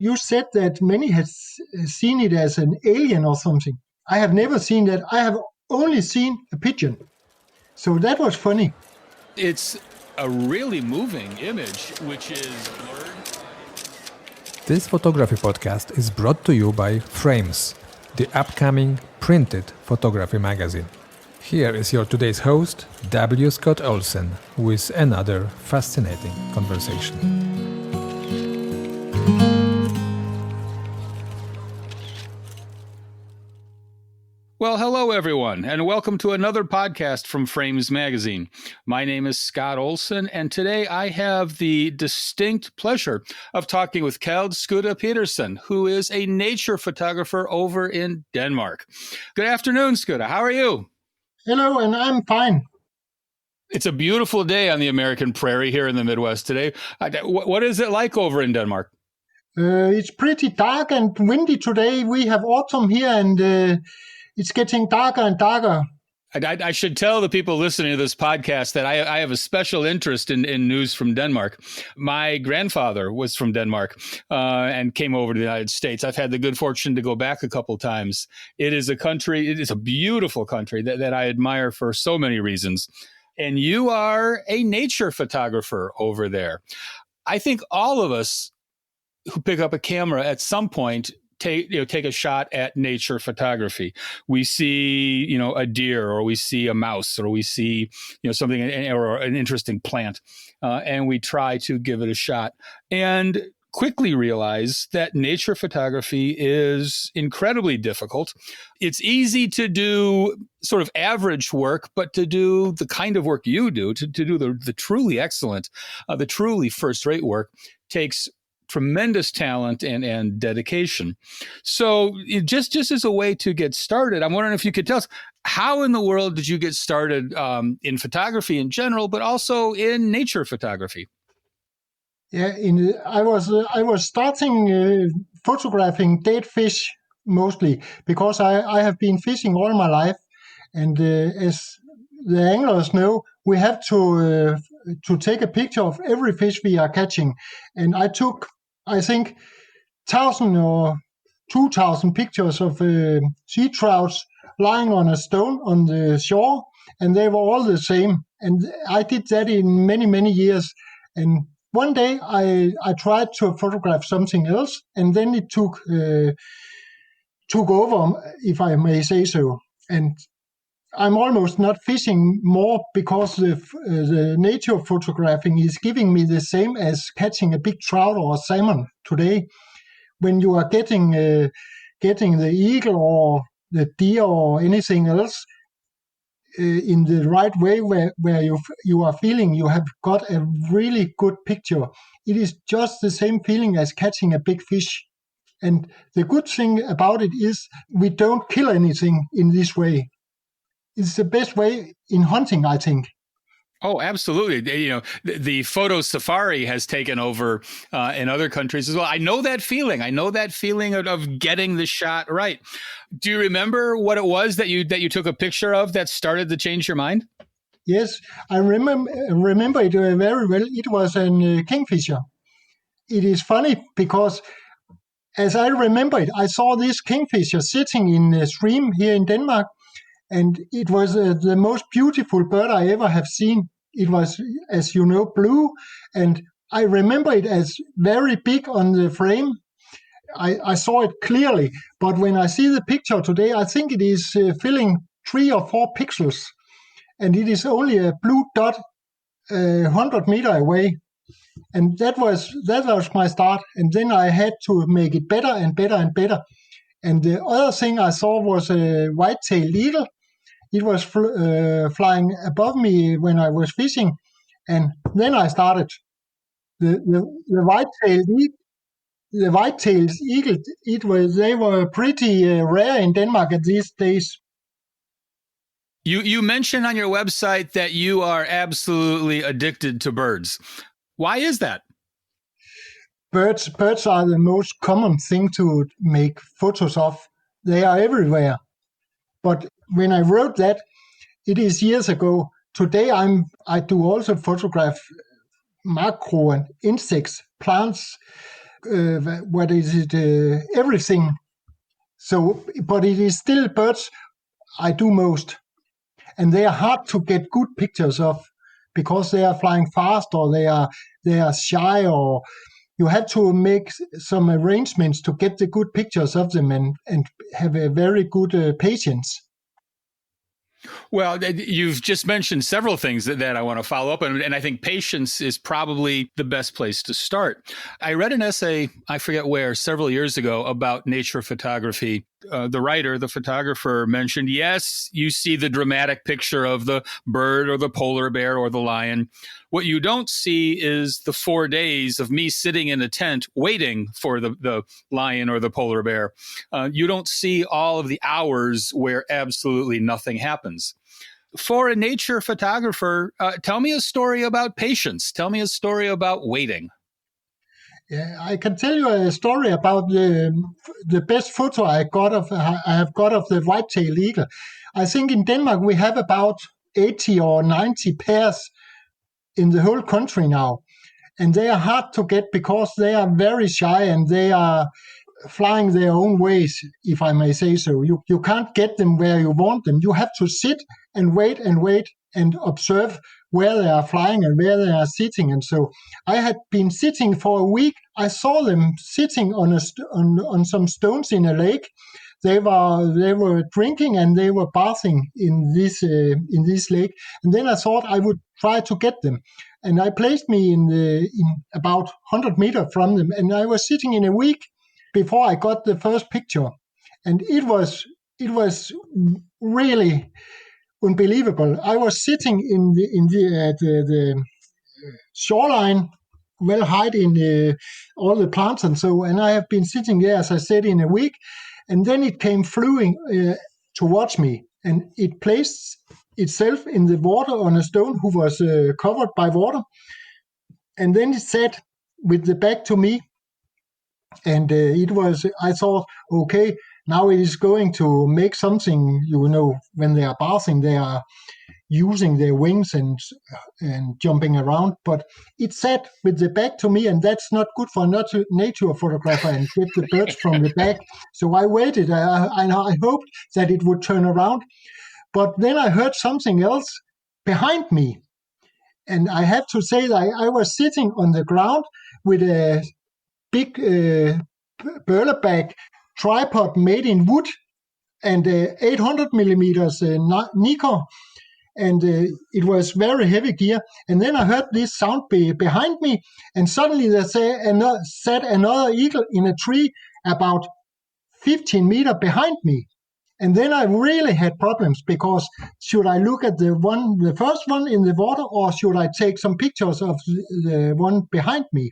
you said that many had seen it as an alien or something. I have never seen that. I have only seen a pigeon. So that was funny. It's a really moving image, which is blurred. This photography podcast is brought to you by Frames, the upcoming printed photography magazine. Here is your today's host, W. Scott Olsen, with another fascinating conversation. Well, hello, everyone, and welcome to another podcast from Frames Magazine. My name is Scott Olsen, and today I have the distinct pleasure of talking with Keld Skytte Petersen, who is a nature photographer over in Denmark. Good afternoon, Skytte. How are you? Hello, and I'm fine. It's a beautiful day on the American prairie here in the Midwest today. What is it like over in Denmark? It's pretty dark and windy today. We have autumn here, and it's getting darker and darker. I should tell the people listening to this podcast that I have a special interest in news from Denmark. My grandfather was from Denmark and came over to the United States. I've had the good fortune to go back a couple times. It is a beautiful country that I admire for so many reasons. And you are a nature photographer over there. I think all of us who pick up a camera at some point take a shot at nature photography. We see, a deer, or we see a mouse, or we see, something, or an interesting plant, and we try to give it a shot, and quickly realize that nature photography is incredibly difficult. It's easy to do sort of average work, but to do the kind of work you do, to do the truly excellent, the truly first-rate work, takes tremendous talent and dedication. So just as a way to get started, I'm wondering if you could tell us, how in the world did you get started in photography in general, but also in nature photography? Yeah, I was starting photographing dead fish mostly because I have been fishing all my life, and as the anglers know, we have to take a picture of every fish we are catching, and I took, I think, 1,000 or 2,000 pictures of sea trouts lying on a stone on the shore, and they were all the same. And I did that in many, many years. And one day I tried to photograph something else, and then it took over, if I may say so. And I'm almost not fishing more because the nature photographing is giving me the same as catching a big trout or a salmon today. When you are getting the eagle or the deer or anything else in the right way, where you are feeling you have got a really good picture, it is just the same feeling as catching a big fish. And the good thing about it is we don't kill anything in this way. It's the best way in hunting, I think. Oh, absolutely. The photo safari has taken over in other countries as well. I know that feeling. Of getting the shot right. Do you remember what it was that you took a picture of that started to change your mind? Yes, I remember it very well. It was a kingfisher. It is funny because, as I remember it, I saw this kingfisher sitting in a stream here in Denmark, and it was the most beautiful bird I ever have seen. It was, as you know, blue, and I remember it as very big on the frame. I saw it clearly, but when I see the picture today, I think it is filling 3 or 4 pixels, and it is only a blue dot 100 meters away. And that was my start, and then I had to make it better and better and better. And the other thing I saw was a white-tailed eagle. It was flying above me when I was fishing, and then I started. The white-tailed eagle. They were pretty rare in Denmark at these days. You mentioned on your website that you are absolutely addicted to birds. Why is that? Birds are the most common thing to make photos of. They are everywhere. But when I wrote that, it is years ago. Today I do also photograph macro and insects, plants, what is it? Everything. So, but it is still birds I do most, and they are hard to get good pictures of because they are flying fast or they are shy, or you have to make some arrangements to get the good pictures of them and have a very good patience. Well, you've just mentioned several things that I want to follow up on, and I think patience is probably the best place to start. I read an essay, I forget where, several years ago about nature photography. The writer, the photographer, mentioned, yes, you see the dramatic picture of the bird or the polar bear or the lion. What you don't see is the 4 days of me sitting in a tent waiting for the lion or the polar bear. You don't see all of the hours where absolutely nothing happens. For a nature photographer, tell me a story about patience. Tell me a story about waiting. Yeah, I can tell you a story about the best photo I have got of the white-tailed eagle. I think in Denmark we have about 80 or 90 pairs in the whole country now, and they are hard to get because they are very shy and they are flying their own ways, if I may say so. You can't get them where you want them. You have to sit and wait and observe where they are flying and where they are sitting. And so I had been sitting for a week. I saw them sitting on some stones in a lake. They were drinking and they were bathing in this lake. And then I thought I would try to get them. And I placed me in about 100 meters from them. And I was sitting in a week before I got the first picture. And it was really unbelievable. I was sitting at the shoreline, well hid in all the plants and so, and I have been sitting there, as I said, in a week, and then it came flying towards me, and it placed itself in the water on a stone who was covered by water, and then it sat with the back to me, and I thought, okay, now it is going to make something, when they are bathing, they are using their wings and jumping around, but it sat with the back to me, and that's not good for a nature photographer and get the birds from the back. So I waited, and I hoped that it would turn around, but then I heard something else behind me, and I have to say that I was sitting on the ground with a big burlap bag tripod made in wood and 800 millimeters Nikon, and it was very heavy gear. And then I heard this sound behind me, and suddenly there sat another eagle in a tree about 15 meters behind me. And then I really had problems, because should I look at the first one in the water, or should I take some pictures of the one behind me?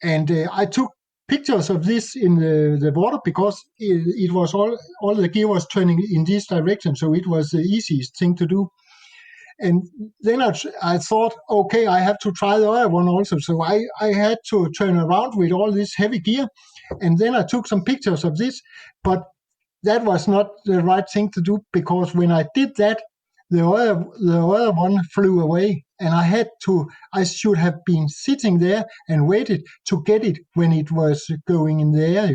And I took pictures of this in the water, because it was all the gear was turning in this direction, so it was the easiest thing to do. And then I thought, okay, I have to try the other one also. So I had to turn around with all this heavy gear, and then I took some pictures of this, but that was not the right thing to do, because when I did that, the other one flew away, and I should have been sitting there and waited to get it when it was going in the air,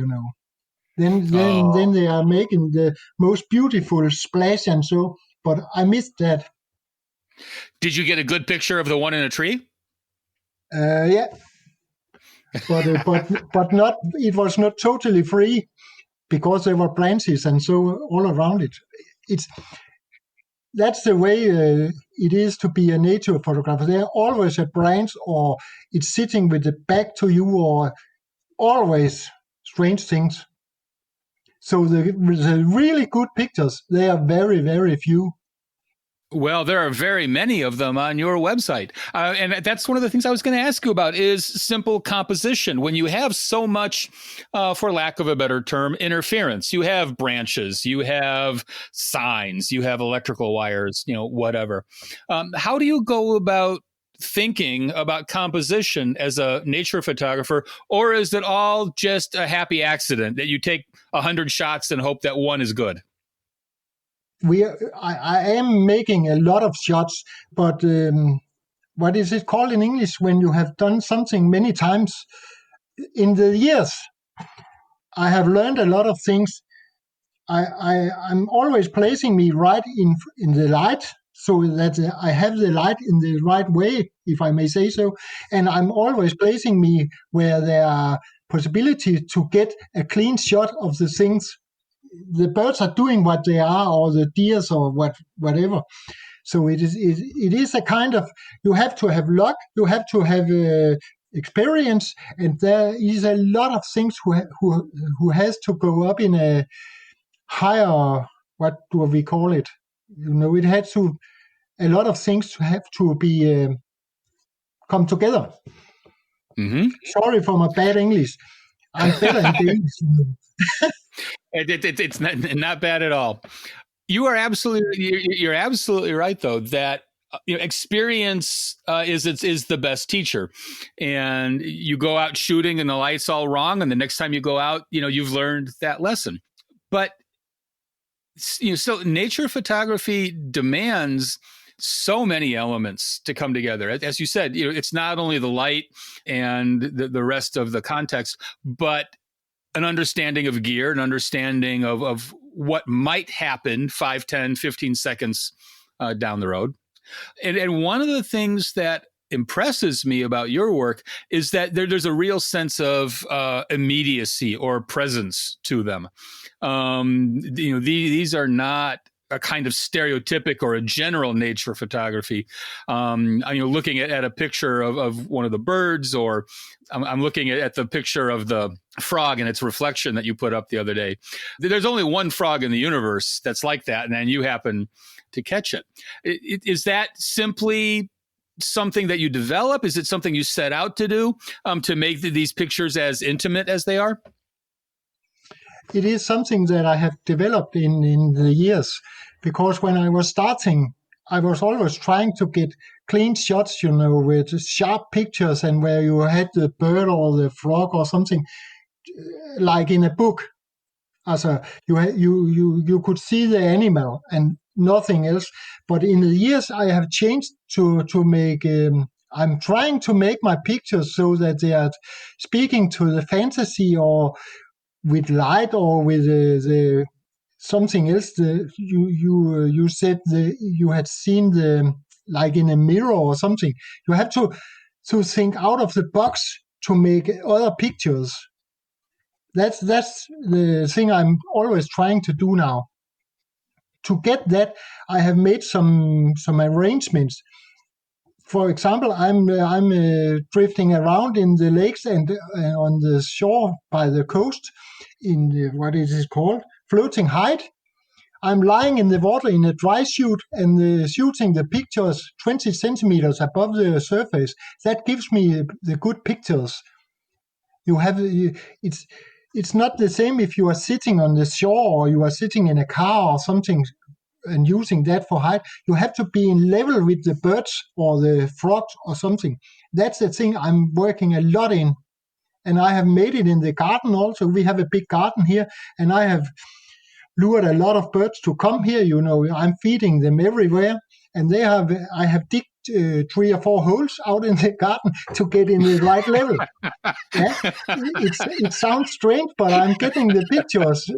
Then they are making the most beautiful splash and so, but I missed that. Did you get a good picture of the one in a tree? Yeah, but not. It was not totally free, because there were branches and so all around it. That's the way it is to be a nature photographer. There are always a branch, or it's sitting with the back to you, or always strange things. So the really good pictures, they are very, very few. Well, there are very many of them on your website. And that's one of the things I was going to ask you about is simple composition. When you have so much, for lack of a better term, interference, you have branches, you have signs, you have electrical wires, whatever. How do you go about thinking about composition as a nature photographer, or is it all just a happy accident that you take 100 shots and hope that one is good? I am making a lot of shots, but what is it called in English when you have done something many times? in the years, I have learned a lot of things. I'm always placing me right in the light so that I have the light in the right way, if I may say so. And I'm always placing me where there are possibility to get a clean shot of the things. The birds are doing what they are, or the deers, or whatever. So it is a kind of, you have to have luck, you have to have experience, and there is a lot of things who has to go up in a higher, what do we call it? It had to, a lot of things have to be come together. Mm-hmm. Sorry for my bad English. I'm better in Danish. It's not bad at all. You're absolutely right, though, that experience is the best teacher. And you go out shooting and the light's all wrong, and the next time you go out, you've learned that lesson. But so nature photography demands so many elements to come together. As you said, it's not only the light and the rest of the context, but an understanding of gear, an understanding of what might happen 5, 10, 15 seconds down the road. And one of the things that impresses me about your work is that there's a real sense of immediacy or presence to them. These are not a kind of stereotypic or a general nature photography. Looking at a picture of one of the birds, or I'm looking at the picture of the frog and its reflection that you put up the other day. There's only one frog in the universe that's like that, and then you happen to catch it. Is that simply something that you develop? Is it something you set out to do to make these pictures as intimate as they are? It is something that I have developed in the years, because when I was starting, I was always trying to get clean shots, with sharp pictures, and where you had the bird or the frog or something, like in a book. Also, you could see the animal and nothing else. But in the years, I have changed to make. I'm trying to make my pictures so that they are speaking to the fantasy, or with light, or with the something else. You said you had seen the, like in a mirror or something. You have to think out of the box to make other pictures. That's the thing I'm always trying to do now. To get that, I have made some arrangements. For example, I'm drifting around in the lakes and on the shore by the coast in what it is called floating height. I'm lying in the water in a dry suit and shooting the pictures 20 centimeters above the surface. That gives me the good pictures. It's not the same if you are sitting on the shore or you are sitting in a car or something and using that for height. You have to be in level with the birds or the frogs or something. That's the thing I'm working a lot in. And I have made it in the garden also. We have a big garden here, and I have lured a lot of birds to come here. I'm feeding them everywhere, and I have digged 3 or 4 holes out in the garden to get in the right level. Yeah? It sounds strange, but I'm getting the pictures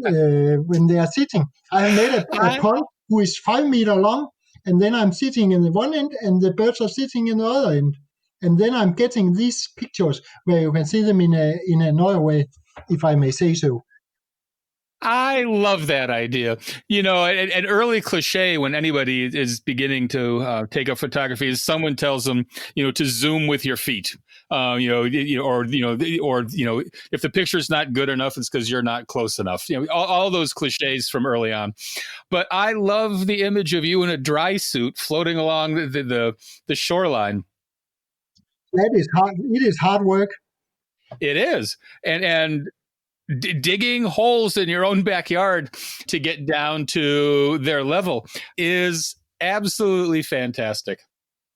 when they are sitting. I have made a pond who is 5 meters long, and then I'm sitting in the one end, and the birds are sitting in the other end. And then I'm getting these pictures where you can see them in another way, if I may say so. I love that idea. An early cliche when anybody is beginning to take up photography is someone tells them, to zoom with your feet. Or if the picture's not good enough, it's because you're not close enough. All those cliches from early on. But I love the image of you in a dry suit floating along the shoreline. That is hard. It is hard work. It is, and digging holes in your own backyard to get down to their level is absolutely fantastic.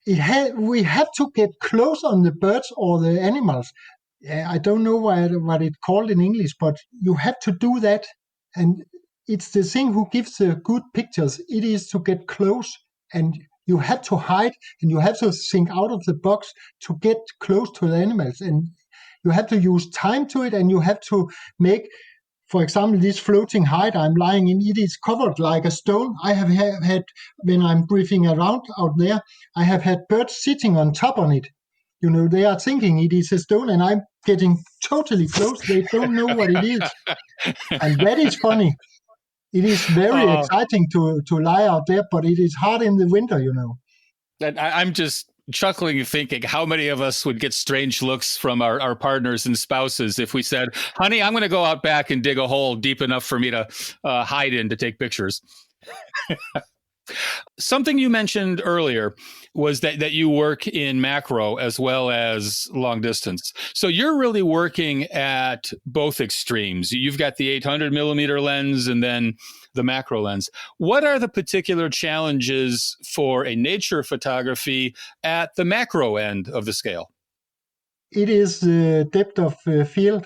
We have to get close on the birds or the animals. I don't know what it's called in English, but you have to do that, and it's the thing who gives the good pictures. It is to get close, and you have to hide, and you have to think out of the box to get close to the animals. And You have to use time to it, and you have to make, for example, this floating height I'm lying in, it is covered like a stone. I have had, when I'm breathing around out there, I have had birds sitting on top on it. They are thinking it is a stone, and I'm getting totally close. They don't know what it is. And that is funny. It is very exciting to lie out there, but it is hard in the winter, And I'm just chuckling, thinking how many of us would get strange looks from our partners and spouses if we said, honey, I'm going to go out back and dig a hole deep enough for me to hide in to take pictures. Something you mentioned earlier was that you work in macro as well as long distance. So you're really working at both extremes. You've got the 800 millimeter lens and then the macro lens. What are the particular challenges for a nature photography at the macro end of the scale? It is the depth of field,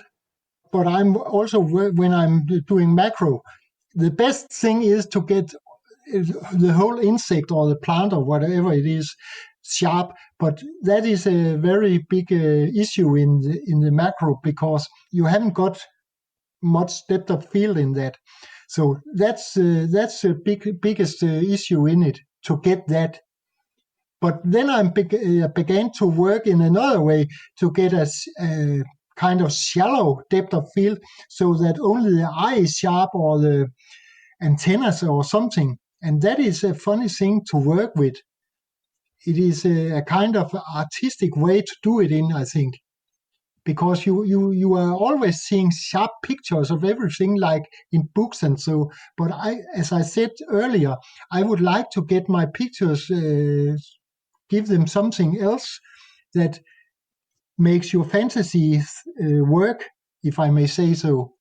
but I'm also, when I'm doing macro, the best thing is to get the whole insect or the plant or whatever it is sharp, but that is a very big issue in the macro, because you haven't got much depth of field in that. So that's the biggest issue in it, to get that. But then I began to work in another way to get a kind of shallow depth of field, so that only the eye is sharp, or the antennas or something. And that is a funny thing to work with. It is a kind of artistic way to do it in, I think, because you are always seeing sharp pictures of everything like in books and so. But as I said earlier, I would like to get my pictures, give them something else that makes your fantasies work, if I may say so.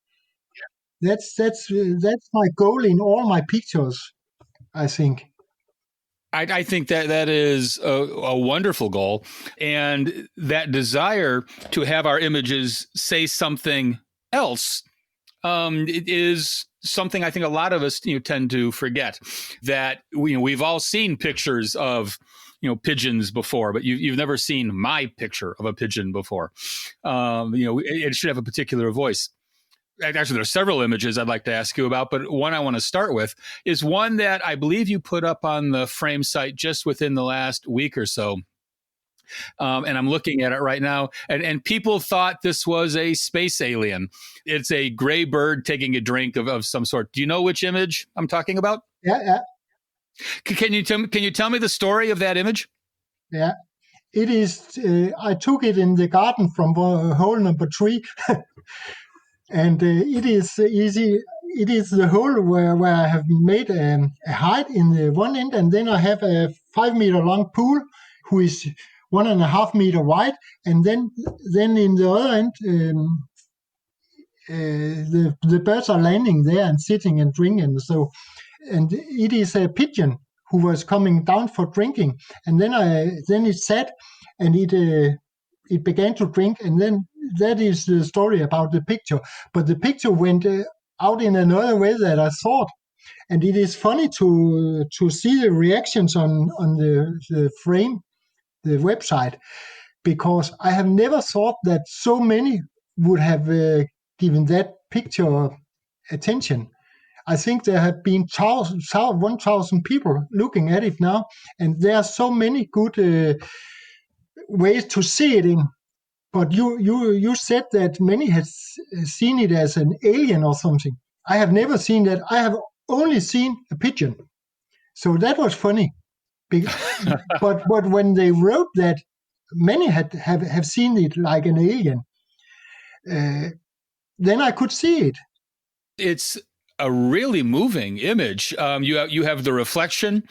That's my goal in all my pictures, I think. I think that is a wonderful goal, and that desire to have our images say something else. It is something I think a lot of us tend to forget, that we've all seen pictures of pigeons before, but you've never seen my picture of a pigeon before. It should have a particular voice. Actually, there are several images I'd like to ask you about, but one I want to start with is one that I believe you put up on the Frame site just within the last week or so. And I'm looking at it right now, and people thought this was a space alien. It's a gray bird taking a drink of some sort. Do you know which image I'm talking about? Yeah. Can you tell me the story of that image? Yeah. It is. I took it in the garden from hole number 3. And it is easy. It is the hole where I have made a height in the one end, and then I have a 5-meter long pool, who is 1.5 meter wide, and then in the other end, the birds are landing there and sitting and drinking. So, and it is a pigeon who was coming down for drinking, and then it sat, and it began to drink, and then that is the story about the picture. But the picture went out in another way that I thought, and it is funny to see the reactions on the Frame, the website, because I have never thought that so many would have given that picture attention. I think there have been 1,000 people looking at it now, and there are so many good ways to see it in. But you said that many had seen it as an alien or something. I have never seen that. I have only seen a pigeon. So that was funny. But when they wrote that many have seen it like an alien, then I could see it. It's a really moving image. You have the reflection,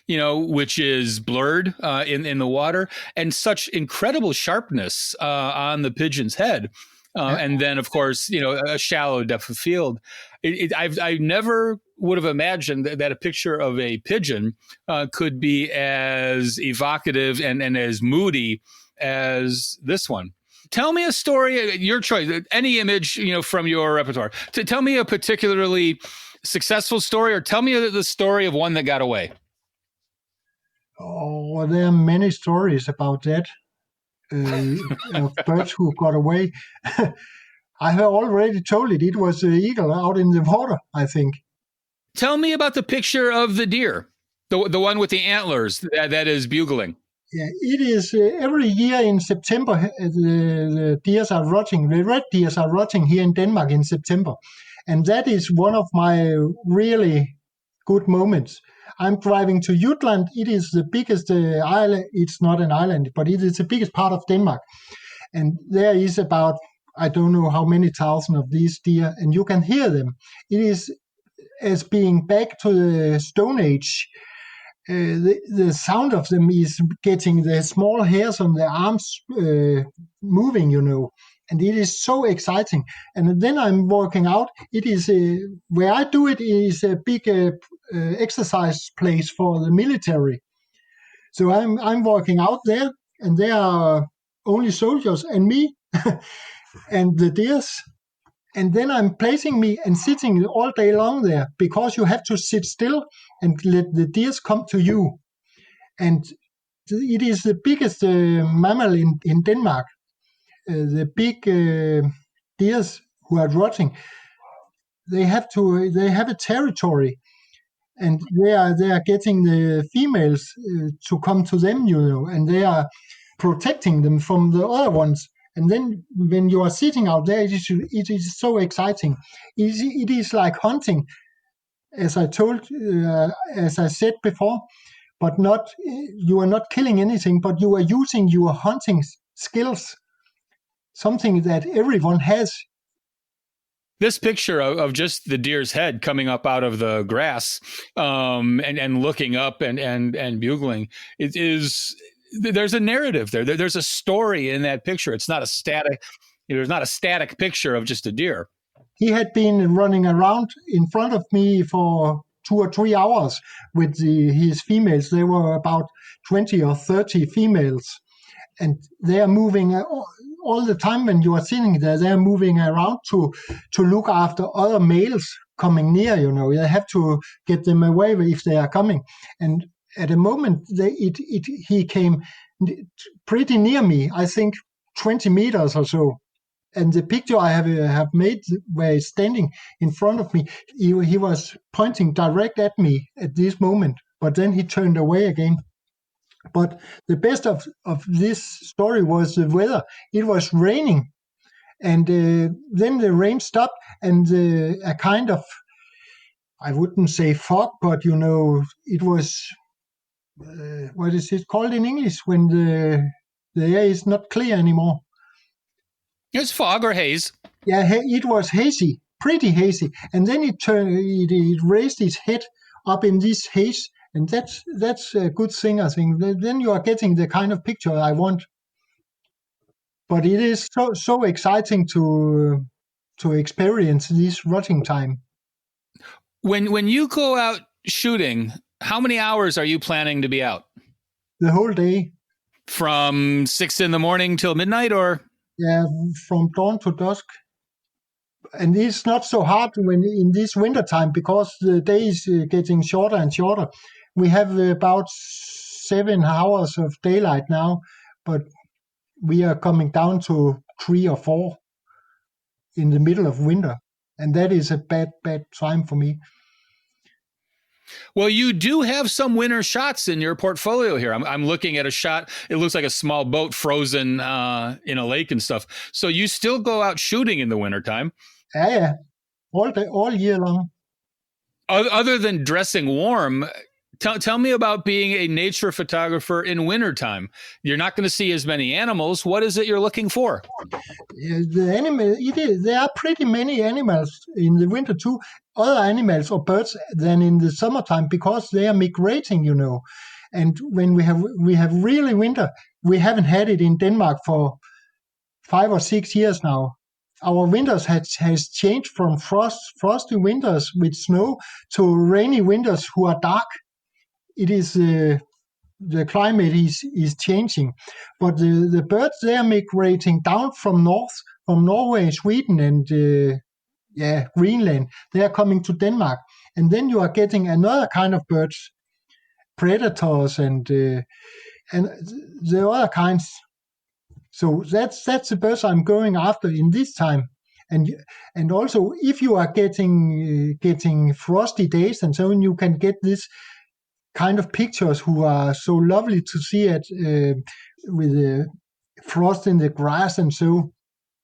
which is blurred in the water, and such incredible sharpness on the pigeon's head. And then, of course, a shallow depth of field. I never would have imagined that a picture of a pigeon could be as evocative and as moody as this one. Tell me a story, your choice, any image, from your repertoire. Tell me a particularly successful story, or tell me the story of one that got away. Oh, there are many stories about that. of birds who got away. I have already told it. It was the eagle out in the water, I think. Tell me about the picture of the deer, the one with the antlers that is bugling. Yeah, it is every year in September, the deers are rutting. The red deers are rutting here in Denmark in September. And that is one of my really good moments. I'm driving to Jutland. It is the biggest island. It's not an island, but it is the biggest part of Denmark. And there is about, I don't know how many thousand of these deer, and you can hear them. It is as being back to the Stone Age. The sound of them is getting the small hairs on the arms moving, and it is so exciting. And then I'm working out. It is where I do it is a big exercise place for the military. So I'm working out there, and there are only soldiers and me and the deers. And then I'm placing me and sitting all day long there, because you have to sit still and let the deers come to you. And it is the biggest mammal in Denmark. The big deers who are rotting, they have a territory, and they are getting the females to come to them, and they are protecting them from the other ones. And then when you are sitting out there, it is so exciting. It is like hunting, as I said before, but not you are not killing anything, but you are using your hunting skills, something that everyone has. This picture of just the deer's head coming up out of the grass and looking up and bugling, it is. There's a narrative there. There's a story in that picture. It's not a static. There's not a static picture of just a deer. He had been running around in front of me for 2 or 3 hours with his females. There were about 20 or 30 females, and they are moving all the time. When you are sitting there, they are moving around to look after other males coming near. You have to get them away if they are coming. And at a moment, he came pretty near me, I think 20 meters or so. And the picture I have made where he's standing in front of me, he was pointing direct at me at this moment, but then he turned away again. But the best of this story was the weather. It was raining, and then the rain stopped, and a kind of, I wouldn't say fog, but it was... what is it called in English when the air is not clear anymore? It's fog or haze. Yeah, it was hazy, pretty hazy. And then it raised its head up in this haze, and that's a good thing, I think. Then you are getting the kind of picture I want. But it is so exciting to experience this rutting time. When you go out shooting, how many hours are you planning to be out? The whole day. From 6 a.m. till midnight, or? Yeah, from dawn to dusk. And it's not so hard when in this winter time, because the day is getting shorter and shorter. We have about 7 hours of daylight now, but we are coming down to 3 or 4 in the middle of winter. And that is a bad time for me. Well, you do have some winter shots in your portfolio here. I'm looking at a shot. It looks like a small boat frozen in a lake and stuff. So you still go out shooting in the wintertime? Yeah. All year long. Other than dressing warm, tell me about being a nature photographer in wintertime. You're not going to see as many animals. What is it you're looking for? There are pretty many animals in the winter too. Other animals or birds than in the summertime, because they are migrating, And when we have really winter, we haven't had it in Denmark for 5 or 6 years now. Our winters has changed from frosty winters with snow to rainy winters who are dark. It is the climate is changing, but the birds, they are migrating down from Norway, Sweden, and Greenland. They are coming to Denmark, and then you are getting another kind of birds, predators, and the other kinds. So that's the birds I'm going after in this time. And also, if you are getting frosty days and so on, you can get this kind of pictures who are so lovely to see it with frost in the grass and so.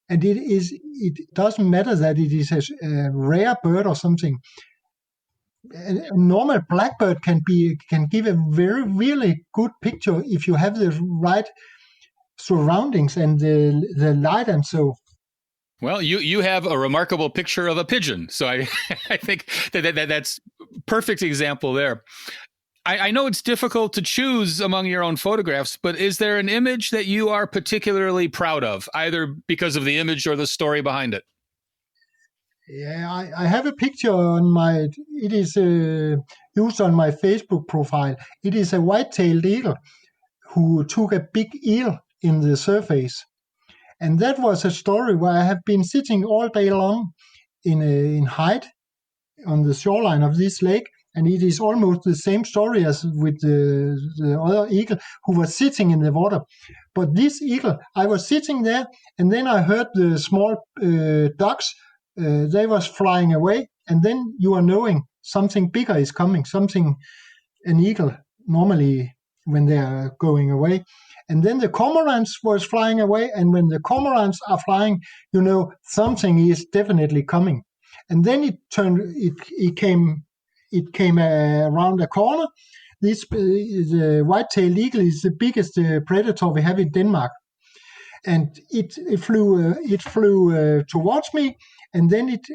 And it doesn't matter that it is a rare bird or something. A normal blackbird can give a really good picture if you have the right surroundings and the light and so. Well, you have a remarkable picture of a pigeon, so I I think that's perfect example there. I know it's difficult to choose among your own photographs, but is there an image that you are particularly proud of, either because of the image or the story behind it? Yeah, I have a picture it is used on my Facebook profile. It is a white-tailed eagle who took a big eel in the surface. And that was a story where I have been sitting all day long in height on the shoreline of this lake. And it is almost the same story as with the other eagle who was sitting in the water. But this eagle, I was sitting there, and then I heard the small ducks. They was flying away, and then you are knowing something bigger is coming, an eagle normally when they are going away. And then the cormorants was flying away, and when the cormorants are flying, you know something is definitely coming. And then it came around a corner. The white-tailed eagle is the biggest predator we have in Denmark, and it flew towards me, and then it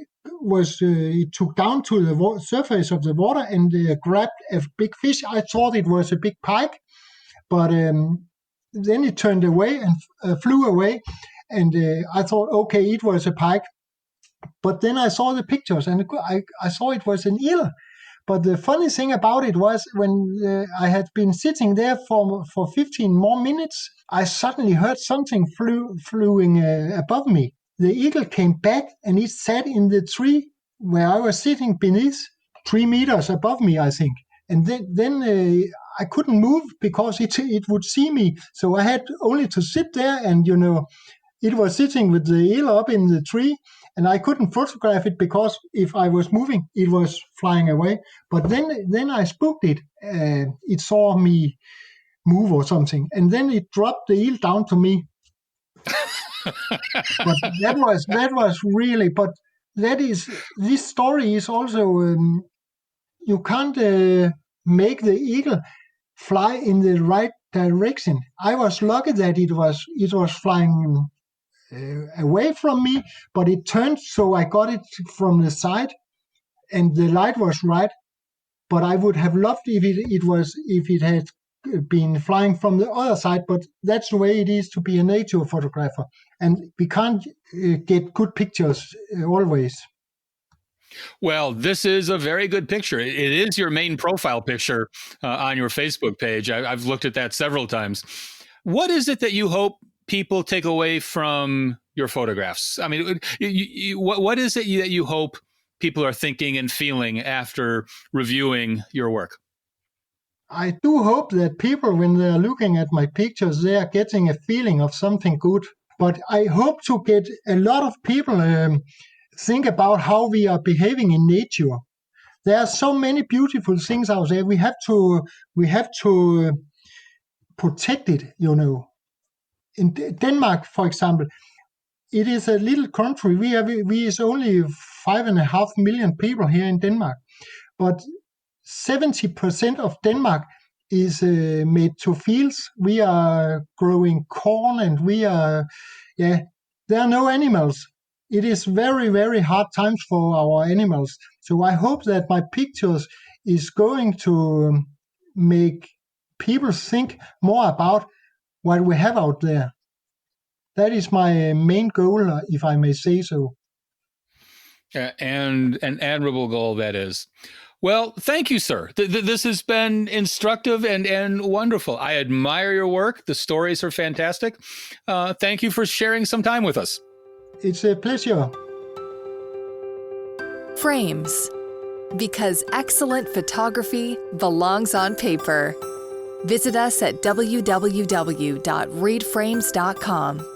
took down to the surface of the water and grabbed a big fish. I thought it was a big pike, but then it turned away and flew away, and I thought, okay, it was a pike. But then I saw the pictures, and I saw it was an eel. But the funny thing about it was when I had been sitting there for 15 more minutes, I suddenly heard something flying above me. The eagle came back, and it sat in the tree where I was sitting beneath, 3 meters above me, I think. And then I couldn't move because it would see me. So I had only to sit there, and it was sitting with the eel up in the tree, and I couldn't photograph it because if I was moving, it was flying away. But then I spooked it. It saw me move or something, and then it dropped the eel down to me. But that was really. But this story is also you can't make the eagle fly in the right direction. I was lucky that it was flying away from me, but it turned so I got it from the side, and the light was right. But I would have loved if it had been flying from the other side. But that's the way it is to be a nature photographer, and we can't get good pictures always. Well, this is a very good picture. It is your main profile picture on your Facebook page. I've looked at that several times. What is it that you hope people take away from your photographs? I mean, what is it that you hope people are thinking and feeling after reviewing your work? I do hope that people, when they're looking at my pictures, they are getting a feeling of something good. But I hope to get a lot of people think about how we are behaving in nature. There are so many beautiful things out there. We have to protect it, In Denmark, for example, it is a little country. We is only 5.5 million people here in Denmark, but 70% of Denmark is made to fields. We are growing corn, and there are no animals. It is very, very hard times for our animals. So I hope that my pictures is going to make people think more about what we have out there. That is my main goal, if I may say so. And an admirable goal that is. Well, thank you, sir. This has been instructive and wonderful. I admire your work. The stories are fantastic. Thank you for sharing some time with us. It's a pleasure. Frames, because excellent photography belongs on paper. Visit us at www.readframes.com.